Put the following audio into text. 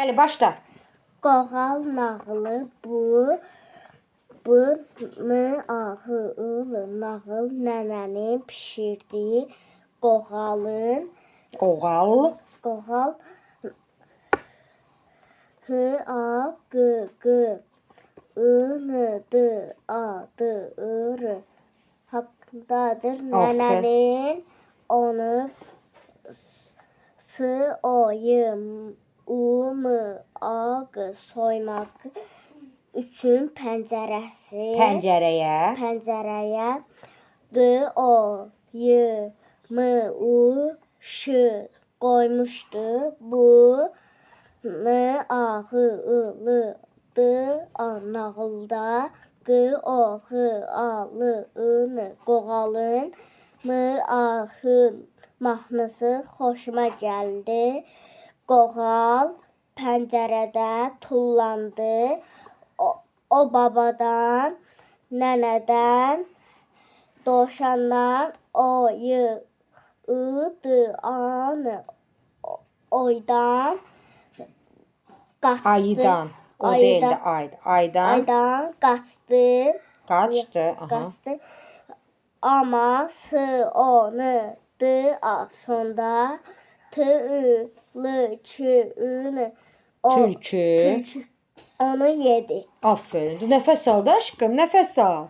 Əli başla. Qoğal nağılı bu nağılı nağıl nənənin pişirdiyi qoğal hı a qı qı ı nı dı a dı ı rı haqqındadır nənənin onu s o y u m a q soymaq üçün pəncərəyə q o y m u ş qoymuşdu. Bu nağılıdır nağılda q o x a l ı n qoğalın mahnısı xoşuma gəldi. Qoğal pəncərədən tullandı. O babadan, nənədən, dovşandan, o y ı d a n oydan qaçdı. Ayıdan. O deyildi aydan qaçdı. Amma s o n d a sonda t ü l ç ü n Tülkü onu yedi. Aferin. Dur nəfəs al da aşkım, nəfəs al.